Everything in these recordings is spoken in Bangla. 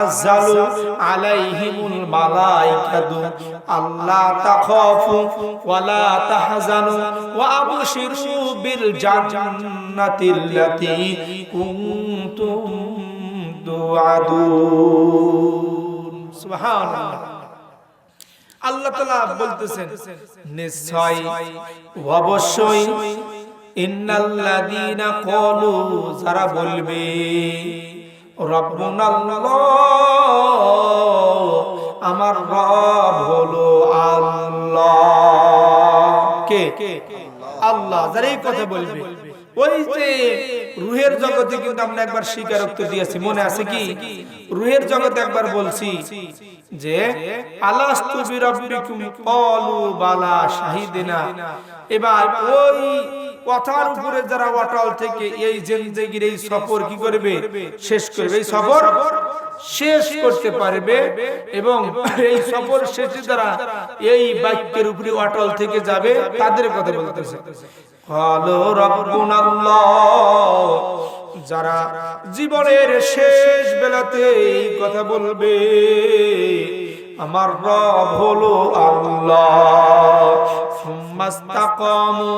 নাযালু আলাইহিমুল মালাইকাতু আল্লা তাখাফু ওয়ালা তাহজানু ওয়া আবশিরু বিল জান্নাতিল্লাতী কুনতুম তুআদুন। সুবহানাল্লাহ। আল্লাহ তাআলা বলতেছেন নিশ্চয় অবশ্যই ইন্নাল্লাযীনা ক্বালু যারা বলবে রব্বুনাল্লাহ আমার রব হলো আল্লাহ। কে? আল্লাহ। যারা এই কথা বলবে, ওই যে রূহের জগতে কিন্তু আমরা একবার স্বীকারোক্তি দিয়েছি, মনে আছে কি? রূহের জগতে একবার বলছি যে আলাস্তু বিরাব্বিকুম ক্বালু বালা শাহিদিনা। এবার ওই কথার উপরে যারা অটল থেকে এই জিন্দেগির এই সফর কি করবে? শেষ করবে। এই সফর শেষ করতে পারবে এবং এই সফর শেষে যারা এই বাক্যের উপরে অটল থেকে যাবে তাদের কথা বলতেছে। ক্বালু রব্বুনাল্লাহ, যারা জীবনের শেষ বেলাতে এই কথা বলবে আমার রব হলো আল্লাহ। সুম্মাস্তাকামু,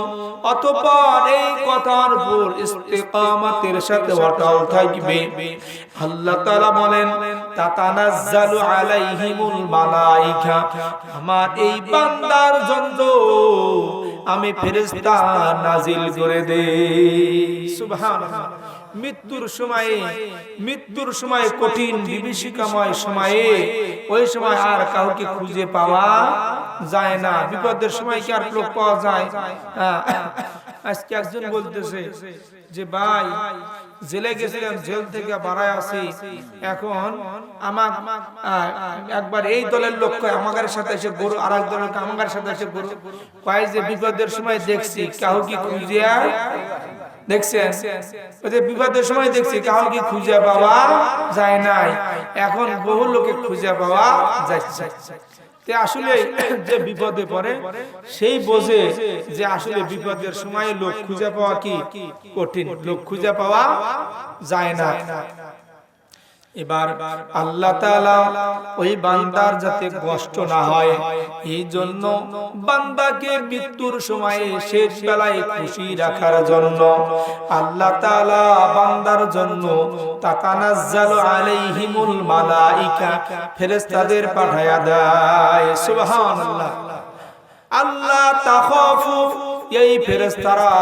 অতঃপর এই কথার উপর ইস্তিকামতের সাথে অটল থাকবে। আল্লাহ তাআলা বলেন তাতানাজ্জালু আলাইহিমুল মালাইকা, আমার এই বান্দার জন্য আমি ফেরেশতা নাজিল করে দেই। সুবহানাল্লাহ। মৃত্যুর সময়ে কঠিন বিভীষিকাময় সময়ে, ওই সময় আর কাউকে খুঁজে পাওয়া যায় না। বিপদের সময় কি আর লোক পাওয়া যায়? আজকে একজন বলতেছে যে ভাই জেলে গেছিলাম, জেল থেকে বাড়ায় আসি, এখন আমার একবার এই দলের লোক আমার সাথে এসে গরু, আর এক দলের আমার সাথে এসে গরু কয় যে বিপদের সময় দেখছি কাউকে খুঁজে, দেখছেন বিপদের সময় দেখছি কাউকে খুঁজে পাওয়া যায় নাই, এখন বহু লোকে খুঁজে পাওয়া যাচ্ছে। আসলে যে বিপদে পড়ে সেই বোঝে যে আসলে বিপদের সময় লোক খুঁজে পাওয়া কি কঠিন, লোক খুঁজে পাওয়া যায় না। এবার আল্লাহ তাআলা ওই বান্দার যাতে কষ্ট না হয় এই জন্য বান্দাকে মৃত্যুর সময়ে শেষ বেলায় খুশি রাখার জন্য আল্লাহ তাআলা বান্দার জন্য তাতানাজ্জালু আলাইহিমুল মালাইকা, ফেরেশতাদের পাঠায়া দেয়। সুবহানাল্লাহ। আল্লাহ তাখাফু, এই ফেরেশতারা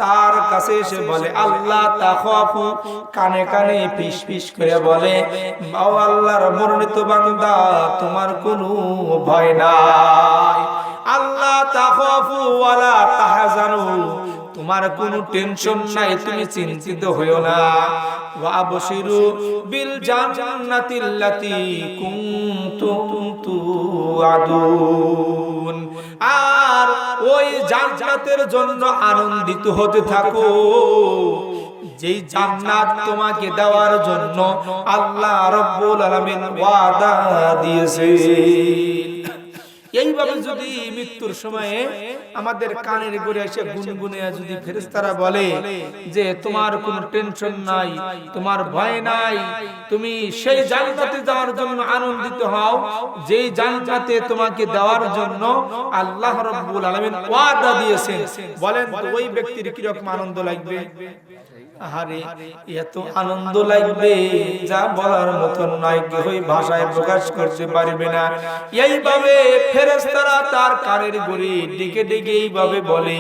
তার কাছে এসে বলে আল্লাহ তাখাফু, কানে কানে ফিস ফিস করে বলে ও আল্লাহর মনোনীত বান্দা তোমার কোনো ভয় নাই। আল্লাহ তাখাফু ওয়ালা তাহজানু, তোমার কোনো টেনশন নাই, তুমি চিন্তিত হইও না। ওয়া আবশিরু বিল জান্নাতিল্লাতী কুনতুম তুআদুন, আর ওই জান্নাতের জন্য আনন্দিত হতে থাকো যেই জান্নাত তোমাকে দেওয়ার জন্য আল্লাহ রাব্বুল আলামিন ওয়াদা দিয়েছেন। এইভাবে যদি মৃত্যুর সময়ে আমাদের কানের ঘুরে এসে গুনগুনিয়ে যদি ফেরেশতারা বলে যে তোমার কোনো টেনশন নাই, তোমার ভয় নাই, তুমি সেই জান্নাতে যাওয়ার জন্য আনন্দিত হও যেই জান্নাতে তোমাকে দেওয়ার জন্য আল্লাহ রাব্বুল আলামিন ওয়াদা দিয়েছেন, বলেন তো ওই ব্যক্তির কি রকম আনন্দ লাগবে? আরে এত আনন্দ লাগবে যা বলার মতন নয়, কেউই ভাষায় প্রকাশ করতে পারবে না। এইভাবে ফেরেশতারা তার কানের ঘুরে ডেকে ডেকে এইভাবে বলে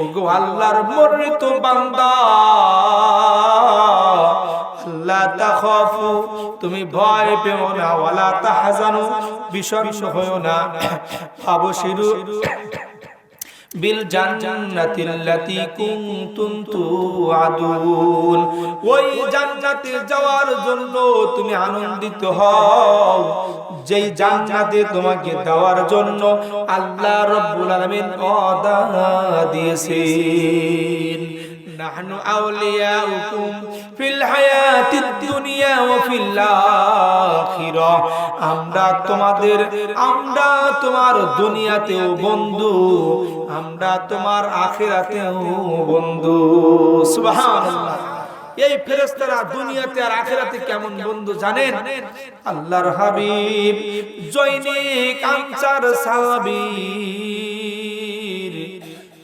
ওগো আল্লাহর মনোনীত বান্দা, আল্লাহ তাখাফু, তুমি ভয় পেও না, ওয়ালা তাহজানু, বিষণ্ণ হয়ো না, আবশিরু বিল জান্নাতিল্লাতী কুনতুম তুআদুন, ওই জান্নাতে যাওয়ার জন্য তুমি আনন্দিত হও যেই জান্নাতে তোমাকে দেওয়ার জন্য আল্লাহ রাব্বুল আলামিন ওয়াদা দিয়েছেন। নাহনু আউলিয়াউকুম ফিল হায়াতিদ দুনিয়া ওয়া ফিল আখিরাহ, আমরা তোমার দুনিয়াতেও বন্ধু, আমরা তোমার আখিরাতেও বন্ধু। সুবহানাল্লাহ। এই ফেরেশতারা দুনিয়াতে আর আখিরাতে কেমন বন্ধু জানেন? আল্লাহর হাবিব জৈনিক আনসার সাহাবীর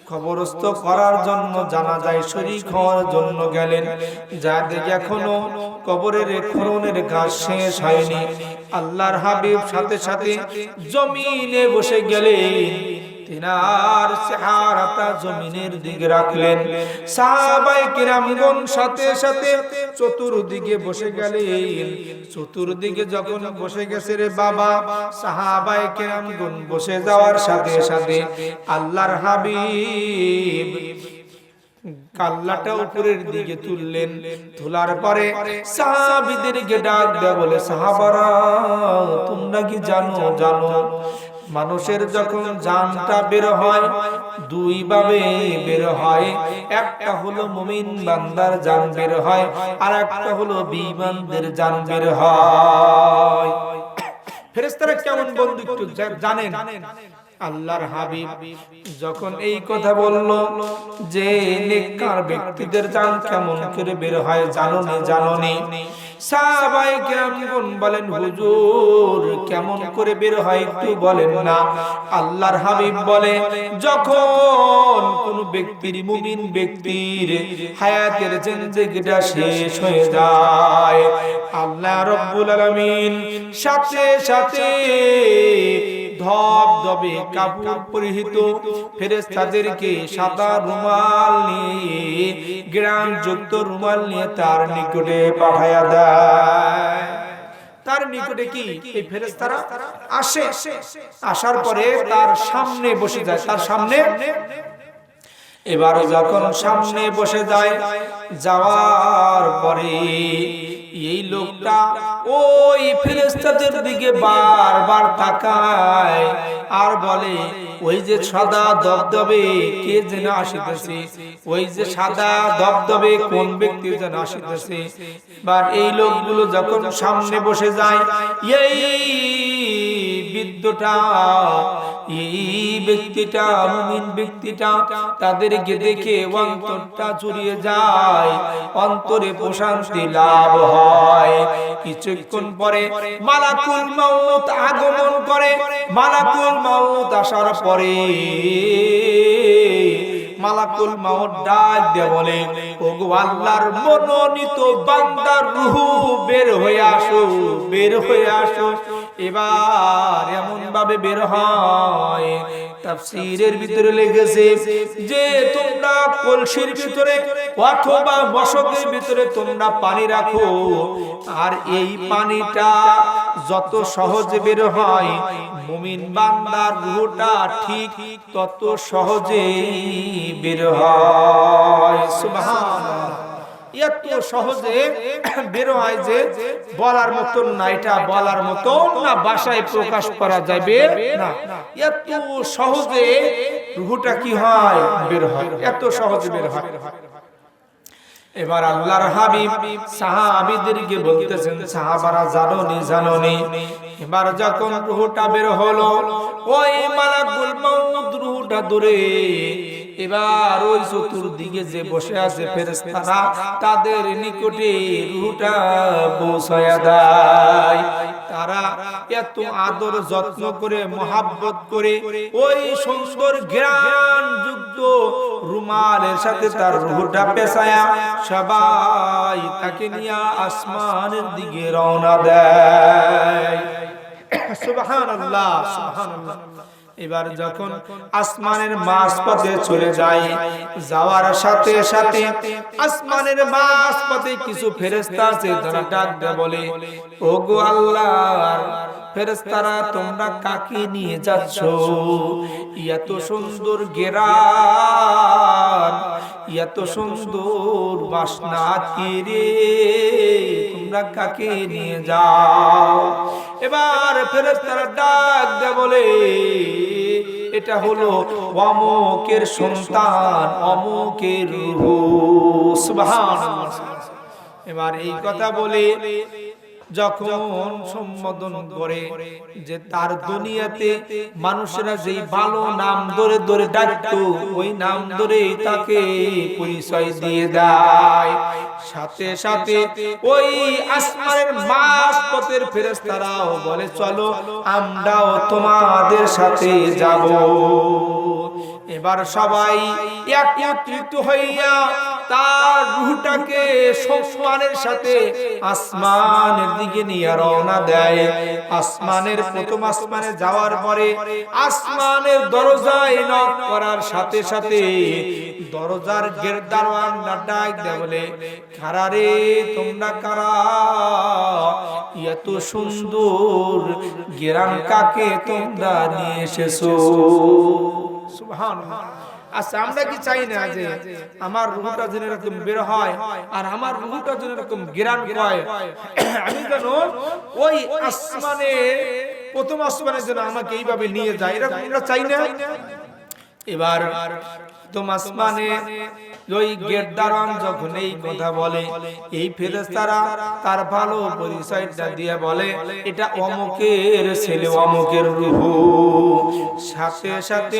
কবরস্থ করার জন্য জানাজায় শরীক হওয়ার জন্য গেলেন। যা দেখে এখনো কবরের খননের কাজ শেষ হয়নি। আল্লাহর হাবিব সাথে সাথে জমিনে বসে গেলেন, তিনার চেহারাটা জমিনের দিকে রাখলেন। সাহাবায়ে কিরামগণ সাথে সাথে চতুর্দিকে বসে গেলেন। চতুর্দিকে যখন বসে গেছে রে বাবা, সাহাবায়ে কিরামগণ বসে যাওয়ার সাথে সাথে আল্লাহর হাবিব কাল্লাটা উপরের দিকে তুললেন। তোলার পরে সাহাবীদেরকে ডাক দেয়া বলে, সাহাবারা তোমরা কি জানো মানুষের যখন জানটা বের হয় দুই ভাবে বের হয়। একটা হলো মুমিন বান্দার জান বের হয়, আর একটা হলো বেঈমানদের জান বের হয়। ফেরেশতারা কেমন বন্ধু একটু জানেন? আল্লাহর হাবিব যখন এই কথা বলল যে নেককার ব্যক্তিদের জান কেমন করে বের হয় জানোনি, সাহাবায়ে কিরামগণ বলেন, হুজুর কেমন করে বের হয় একটু বলেন না। আল্লাহর হাবিব বলে, যখন কোন ব্যক্তির মুমিন ব্যক্তির হায়াতের জিন্দেগিটা শেষ হয়ে যায়, আল্লাহ রাব্বুল আলামিন সাথে সাথে ধবধবে কাপড় পরিহিত ফেরেশতাদেরকে সাদা রুমাল নিয়ে, ঘ্রাণযুক্ত রুমাল নিয়ে তার নিকটে পাঠায়া দেয়। তার নিকটে কি এই ফেরেশতারা আসে, আসার পরে তার সামনে বসে যায়। তার সামনে এবার যখন সামনে বসে যায়, যাওয়ার পরে এই লোকটা ওই ফেরেশতাদের দিকে বারবার তাকায় আর বলে, ওই যে সাদা দবদবে কে যেন আসিতেছে, ওই যে সাদা দবদবে কোন ব্যক্তি যেন আসিতেছে। আর এই লোকগুলো যখন সামনে বসে যায়, এই বৃদ্ধটা, এই ব্যক্তিটা, মুমিন ব্যক্তিটা তাদেরকে দেখে অন্তরটা জুড়িয়ে যায়, অন্তরে প্রশান্তি লাভ হয়। কিছুক্ষণ পরে মালাকুল মাউত আগমন করে। মালাকুল মাউত আসার পরে মালাকুল মাউত ডাক দিয়ে বলে, ওগো আল্লাহর মনোনীত বান্দার রূহ বের হয়ে আসো, বের হয়ে আসো। এবার এমন ভাবে বের হয়, তাফসীরের ভিতরে লেগেছে যে তোমরা কলসির ভিতরে অথবা বশকের ভিতরে তোমরা পানি রাখো, আর এই পানিটা যত সহজে বের হয় মুমিন বান্দার রূহটা ঠিক তত সহজে বের হয়। সুবহানাল্লাহ, এত সহজে বের হয় যে বলার মতন না, এটা বলার মতন না, ভাষায় প্রকাশ করা যাবে না। এত সহজে রূহটা কি হয়, বের হয়, এত সহজে বের হয়। এবার আল্লাহর হাবিব সাহাবীদেরকে বলতেছেন, সাহাবারা জানোনি। এবার যখন রূহটা বের হলো, ওই মালাকুল মাউত রূহটা ধরে এবার ওই চতুর্দিকে যে বসে আছে ফেরেশতারা তাদের নিকটে রূহটা পৌঁছায়া দেয়। তারা এত আদর যত্ন করে মহাব্বত করে ওই সুন্দর ঘ্রাণ যুক্ত রুমালের সাথে তার রূহটা পেঁচায়া সবাই তাকে নিয়ে আসমানের দিকে রওনা দেয়। সুবহানাল্লাহ, সুবহানাল্লাহ। এবার যখন আসমানের মাঝপথে চলে যায়, যাওয়ার সাথে সাথে আসমানের মাঝপথে কিছু ফেরেশতা আছে, তারা ডাক দিয়ে বলে, ওগো আল্লাহর ফেরেশতারা তোমরা কাকে নিয়ে যাচ্ছ? এত সুন্দর ঘ্রাণ, এত সুন্দর বাসনা কি রে, তোমরা কাকে নিয়ে যাও? এবার ফেরেশতারা ডাক দিয়ে বলে, এটা হলো অমুকের সন্তান, অমুকের রূহ। সুবহানাল্লাহ। এবার এই কথা বলে যখন সম্বোধন করে যে তার দুনিয়াতে মানুষেরা যেই ভালো নাম ধরে ধরে ডাকতো ওই নাম ধরেই তাকে পরিচয় দিয়ে দেয়। সাথে সাথে ওই আসমানের মাঝপথের ফেরেশতারাও বলে চলো আমরাও তোমাদের সাথে যাব। এবার সবাই একত্রিত হইয়া তার রূহটাকে সম্মানের সাথে আসমানের দিকে নিয়ে রওনা দেয়। আসমানের প্রথম আসমানে যাওয়ার পরে আসমানের দরজায় নক করার সাথে সাথে দরজার গেটদারওয়ান ডাক দেয় বলে কারা রে তোমরা কারা, এত সুন্দর গেরান কাকে তোমরা নিয়ে এসেছো। সুবহানাল্লাহ। আচ্ছা আমরা কি চাই না যে আমার রূহটা যেন এরকম বের হয় আর আমার রূহটা যেন এরকম গিরান পায়, আমি যেন ওই আসমানে প্রথম আসমানে যেন আমাকে এইভাবে নিয়ে যায়, এরকম আমরা চাই না? এবার প্রথম আসমানে ওই গেটদারওয়ান যখন এই কথা বলে এই ফেরেশতারা তার ভালো পরিচয়টা দিয়ে বলে এটা অমুকের ছেলে অমুকের রূহ। সাথে সাথে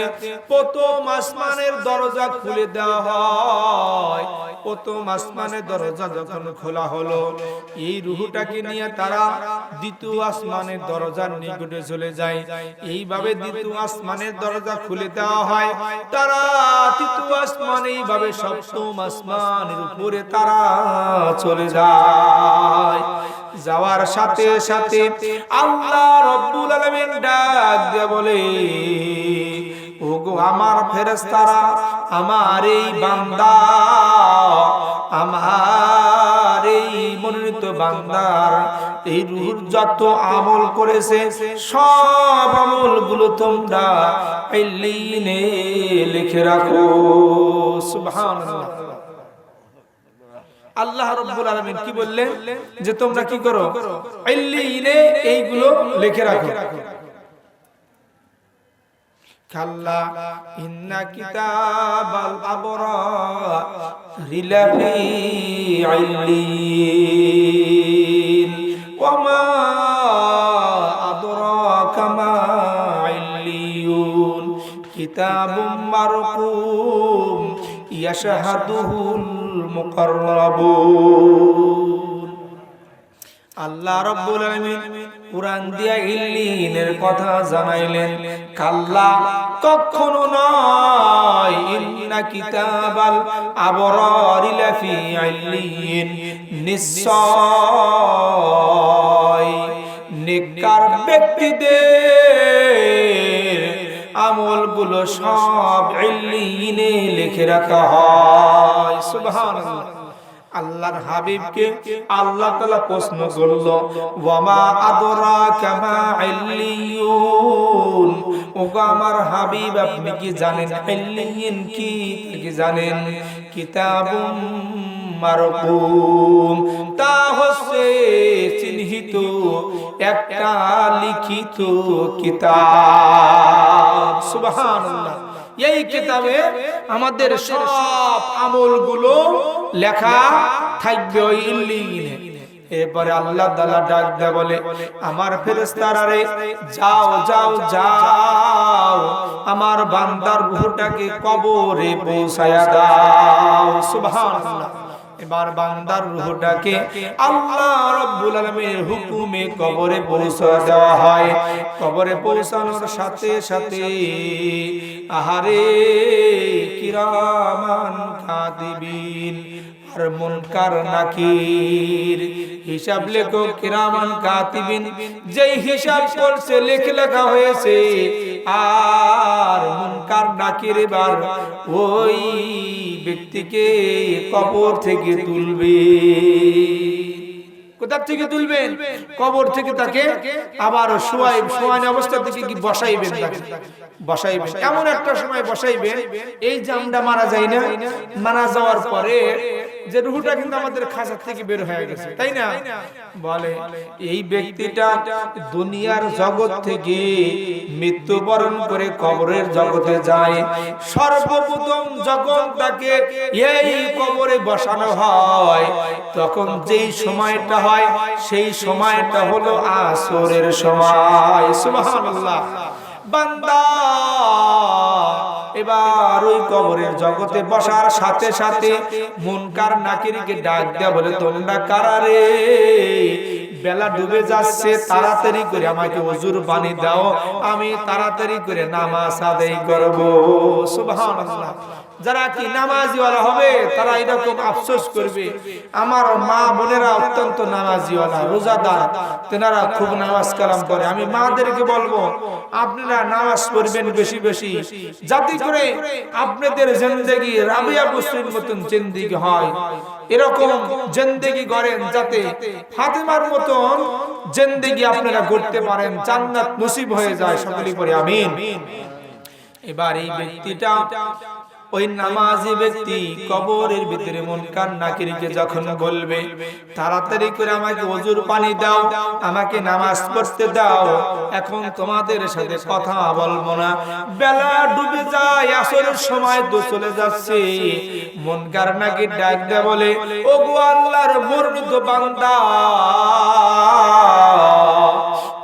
প্রথম আসমানের দরজা খুলে দেওয়া হয়। প্রথম আসমানের দরজা যখন খোলা হলো এই রূহটাকে নিয়ে তারা দ্বিতীয় আসমানের দরজার নিকটে চলে যায়। এইভাবে দ্বিতীয় আসমানের দরজা খুলে দেওয়া হয়। তারা তৃতীয় আসমানে এইভাবে সপ্তম আসমানের উপরে তারা চলে যায়। যাওয়ার সাথে সাথে আল্লাহ রাব্বুল আলামিন ডাক দিয়ে বলে ওগো আমার ফেরেশতারা, আমার এই বান্দা, আমার এই মনোনীত বান্দার এই রূহ যত আমল করেছে সব আমলগুলো তোমরা ইল্লিনে লিখে রাখো। সুবহানাল্লাহ। আল্লাহ রাব্বুল আলামিন কি বললেন যে তোমরা কি করো, ইল্লিনে এইগুলো লিখে রাখো। কাল্লা ইন্না কিতাবাল আবরারি লাফি ইল্লিন ওয়া মা আদরাকা মা ইল্লিয়ুন কিতাবুম মারকুম ইয়াশহাদুহুল মুকাররাবুন। আল্লাহ রাব্বুল আলামিন কুরআন দিয়া ইল্লিনের কথা জানাইলেন। কাল্লা কখনো নয়, ইন্না কিতাবাল আবরারি লাফি ইল্লিন, নিশ্চয় নেককার ব্যক্তিদের আমলগুলো সব ইল্লিনে লিখে রাখা হয়। সুবহানাল্লাহ। আল্লাহর হাবিবকে আল্লাহ তাআলা প্রশ্ন করলো ওয়ামা আদরাকা মা ইল্লিয়ুন, ওগো আমার হাবিব আপনি কি জানেন ইল্লিয়িন কি, কি জানেন? কিতাবুম মারকুম, তা হচ্ছে চিহ্নিত একটা লিখিত কিতাব। সুবহানাল্লাহ। এই কিতাবে আমাদের সব আমলগুলো লেখা থাকবে ওই ইল্লিয়িনে। এরপরে আল্লাহ তাআলা ডাক দেয় বলে আমার ফেরেশতারা রে যাও যাও যাও আমার বান্দার রূহটাকে কবরে পৌঁছায়া দাও। সুবহানাল্লাহ। এবার বান্দার রূহটাকে আল্লাহ রাব্বুল আলামিনের হুকুমে কবরে পৌঁছে দেওয়া হয়। কবরে পৌঁছানোর সাথে সাথে আহারে কিরামান কাতিবিন আর মুনকার নাকির হিসাব লেখক কিরামান কাতিবিন যেই হিসাব করছে লেখা হয়েছে, আর মুনকার নাকির এবার ওই ব্যক্তিকে কবর থেকে তুলবে। কোথা থেকে তুলবেন? কবর থেকে তাকে আবার শোয়ানো অবস্থা থেকে কি বসাইবেন, তাকে বসাইবেন। এমন একটা সময় বসাইবেন এই যে আমরা মারা যাই না, মারা যাওয়ার পরে যে রূহটা কিন্তু আমাদের খাঁচা থেকে বের হয়ে গেছে, তাই না? বলে এই ব্যক্তিটা দুনিয়ার জগৎ থেকে মৃত্যুবরণ করে কবরের জগতে যায়। সর্বপ্রথম যখন তাকে এই কবরে বসানো হয়, তখন যেই সময়টা হয় সেই সময়টা হলো আসরের সময়। সুবহানাল্লাহ। বান্দা এবার ওই কবরের জগতে বসার সাথে সাথে মুনকার নাকিরকে ডাক দেয়া বলে, তোমরা কারা রে? বেলা ডুবে যাচ্ছে, তাড়াতাড়ি করে আমাকে ওযুর পানি দাও, আমি তাড়াতাড়ি করে নামাজ আদায় করব। সুবহানাল্লাহ। যারা কি নামাজিওয়ালা হবে তারা এরকম আফসোস করবে, আমার মা বোনেরা অত্যন্ত নামাজিওয়ালা, রোজাদার, তেনারা খুব নামাজ কালাম করে। আমি মাদেরকে বলবো আপনারা নামাজ পড়বেন বেশি বেশি, যাতে করে আপনাদের জিন্দেগি রাবিয়া বসরির মতন জিন্দেগি হয়। এরকম জিন্দেগি করেন যাতে ফাতেমার মতন জিন্দেগি আপনারা করতে পারেন, জান্নাত নসিব হয়ে যায়। সকলেই পড়ে আমিন। এবার এই ব্যক্তিটা, ওই নামাজি ব্যক্তি কবরের ভিতরে মুনকার নাকিরকে যখন বলবে, তাড়াতাড়ি করে আমাকে ওযুর পানি দাও, আমাকে নামাজ পড়তে দাও, এখন তোমাদের সাথে কথা বলবো না, বেলা ডুবে যায়, আসরের সময় তো চলে যাচ্ছে। মুনকার নাকির ডাক দেয়া বলে, ওগো আল্লাহর মনোনীত বান্দা,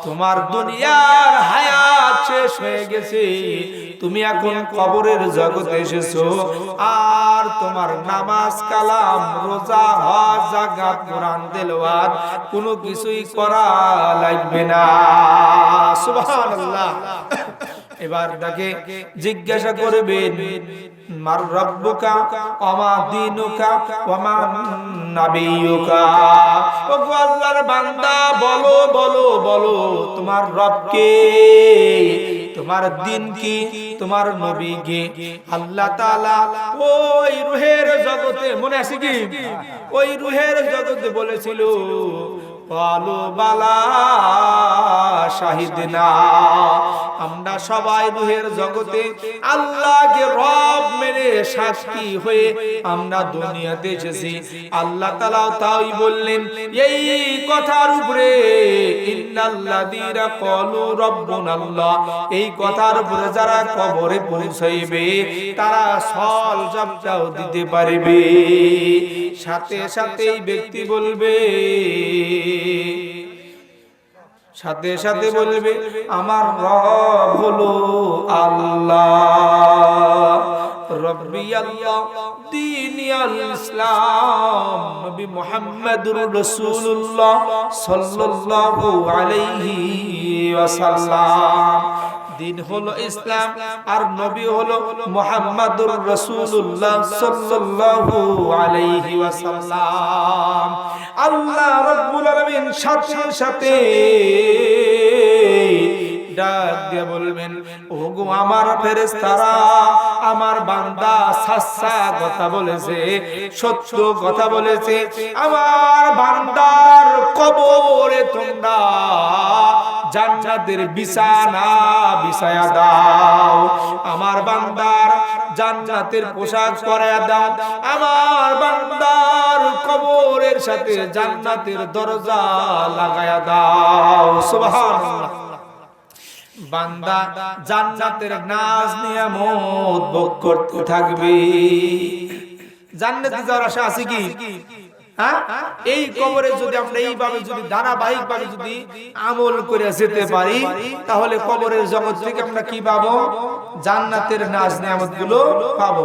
তোমার দুনিয়ার হায়াত শেষ হয়ে গেছে, তুমি এখন কবরের জগতে এসেছো, আর তোমার নামাজ কালাম রোজা হজ যাকাত কোরআন তেলাওয়াত কোনো কিছুই করা লাগবে না। সুবহানাল্লাহ। এবার তাকে জিজ্ঞাসা করবেন, মার রব্বুকা ওমা দীনুকা ওমা নাবিয়ুকা। ওগো আল্লাহর বান্দা, বলো বলো বলো তোমার রব কে, তোমার দিন কি, তোমার নবী কে? আল্লাহ তাআলা ওই রূহের জগতে, মনে আছে কি, ওই রূহের জগতে বলেছিল, বলো বালা শাহিদনা, আমরা সবাই রূহের জগতে আল্লাহকে রব মেনে সাক্ষী হয়ে আমরা দুনিয়াতে এসেছি। আল্লাহ তাআলা তাই বললেন এই কথার উপরে, ইন্নাল্লাযীনা ক্বালু রাব্বুনাল্লাহ, এই কথার উপরে যারা কবরে পৌঁছাইবে তারা সল জবাবটাও দিতে পারবে। সাথে সাথে এই ব্যক্তি বলবে, সাথে সাথে বলবে, আমার রব হলো আল্লাহ, রব্বি আল্লাহ, দীনি আল ইসলাম, নবী মুহাম্মদুর রাসূলুল্লাহ সাল্লাল্লাহু আলাইহি ওয়াসাল্লাম। দিন হলো ইসলাম আর নবী হলো মুহাম্মদুর রাসূলুল্লাহ সাল্লাল্লাহু আলাইহি ওয়াসাল্লাম। আল্লাহ রাব্বুল আলামিন সাথে সাথে ডাক দিয়ে বলবেন, ওগো আমার ফেরেশতারা, আমার বান্দা সাচ্চা কথা বলেছে, সত্য কথা বলেছে, আমার বান্দার কবরে তোমরা জান্নাতের বিছানা বিছায়া দাও, আমার বান্দার জান্নাতের পোশাক পরায়া দাও, আমার বান্দার কবরের সাথে জান্নাতের দরজা লাগায়া দাও। সুবহানাল্লাহ। বান্দা জান্নাতের নাজ নিয়ামত ভোগ করতে থাকবে। জান্নাতে যাওয়ার আশা আছে কি? হ্যাঁ, এই কবরে যদি আমরা এইভাবে যদি ধারাবাহিক ভাবে যদি আমল করে যেতে পারি, তাহলে কবরের জগৎ থেকে আমরা কি পাবো? জান্নাতের নাজ নিয়ামত গুলো পাবো।